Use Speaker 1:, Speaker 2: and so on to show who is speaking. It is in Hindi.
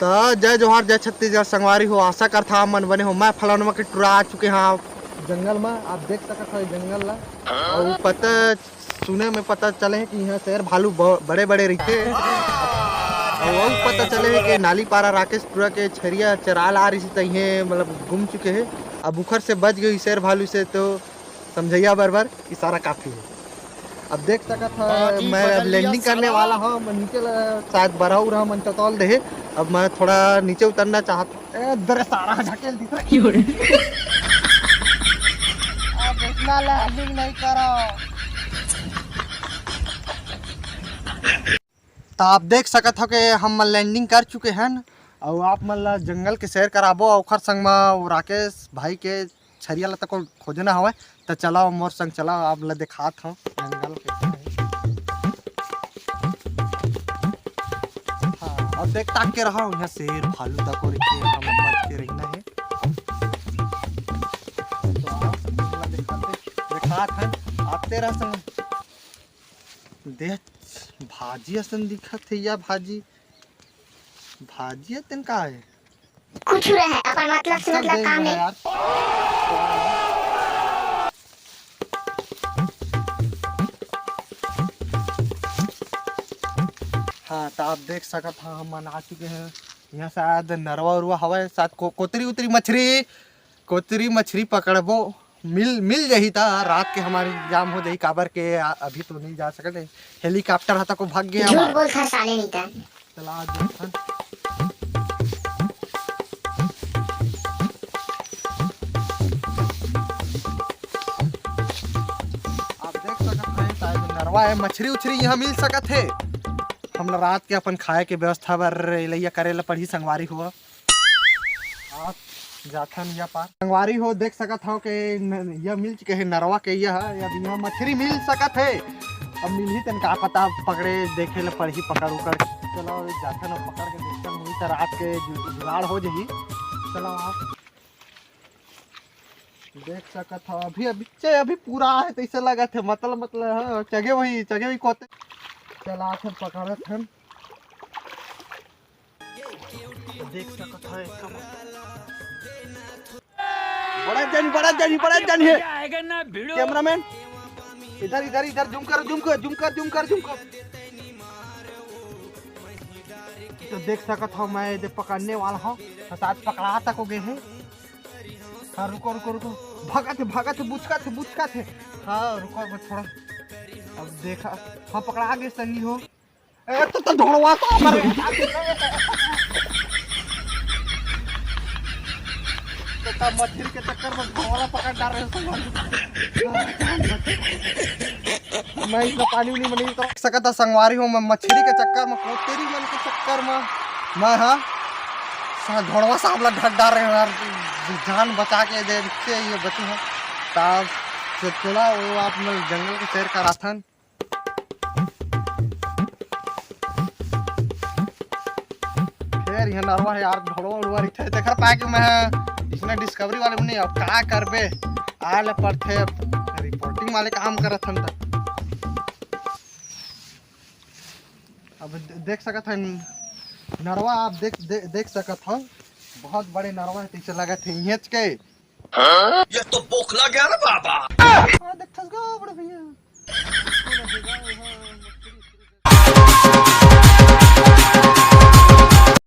Speaker 1: तो जय जोहार जय छत्तीसगढ़ संगवारी हो। आशा करता मन बने हो। मैं फलानवा के टुरा आ चुके हाँ जंगल में। आप देख सकते हो जंगल ला और पता सुने में पता चले है कि यहाँ शेर भालू बड़े बड़े रहते और वो पता चले है कि नाली पारा राकेश टुरा के छरिया चराल आ रही थी ये मतलब घूम चुके हैं। अब बुखर से बच गई शेर भालू से तो समझैया बरबर इशारा काफी है। अब देख सकता था मैं अब लैंडिंग करने वाला हूँ। मैं नीचे शायद बरा रहा मन तौल दे। अब मैं थोड़ा नीचे उतरना चाहता हूँ। सारा झकेल दिख रहा अब इतना लैंडिंग नहीं करो। तो आप देख सकते हो कि हम लैंडिंग कर चुके हैं और आप मतलब जंगल के सैर कराबो और संग में राकेश भाई के छरिया ला तक खोजना हवा। तो चलाओ मोर संग चलाओ आप ला दिखात हूँ जंगल के। हाँ अब देख ताक के रहा हूँ यहाँ शेर भालू तक और हम बच के रहना है। तो आप दिखात हैं आप तेरा संग देख भाजी असन दिखत है या भाजी भाजी तन का है
Speaker 2: कुछ रहे अपन मतलब से मतलब काम नहीं
Speaker 1: यार। हाँ तो आप देख सकते हैं हम आ चुके हैं यहाँ शायद नरवा उरवा हवा शायद कोतरी उतरी कोतरी मछली पकड़बो मिल जाही था रात के हमारी जाम हो जाही काबर के अभी तो नहीं जा सकते। हेलीकॉप्टर हता को भाग गया
Speaker 2: झूठ बोल था साले नहीं था।
Speaker 1: चला आज देखन आप देख सकते हैं शायद नरवा है मछली उछरी यहाँ मिल सकत है। हम रात के अपन खाए के व्यवस्था बर लैया करे ला पड़ी संगवारी हुआ आप जाथन या पार संगवारी हो देख सकत हो के यह मिल चुके है नरवा के यह यहाँ मछली मिल सकत है। अब मिल ही तन का पता पकड़े देखे ला पड़ी पकड़ उकड़ चलो जाथन और पकड़ के देखते हुई तो रात के जुगाड़ हो जाही। चलो आप देख सकत हो अभी पूरा है तो ऐसे लगा थे मतलब चगे वही कोते चला फिर पकड़त हम देख सकत है बड़ा जानी है कैमरामैन इधर जूम कर तो देख सकत हो मैं इधर पकड़ने वाला हूँ साथ पकड़ा तक हो गए हैं। हाँ रुको भागा थे बुचका थे। हाँ रुको थोड़ा अब देखा हाँ पकड़ा गए संगी हो तो ढोड़वा तो मछली के चक्कर में ढोड़ा पकड़ डाल रहे मैं इसमें पानी नहीं बनी तो सकता संगवारी हूँ मैं मछली के चक्कर में कोतेरी मन के चक्कर में मैं हाँ ढोड़वा साहब ला ढक डाल रहे हो यार जान बचा के देखते ये बचे हैं। तब चला वो आप जंगल के सैर का रास्थान फिर यह नरवा है यार ढोड़वा देखा पाए कि मैं इसने डिस्कवरी वाले नहीं अब क्या करबे आले पर थे रिपोर्टिंग वाले काम करत हन। अब देख सकत है नरवा आप देख सकत हो बहुत बड़े नरवा है तो लगा थे के ये तो बोखला गया ना बाबा। हाँ देख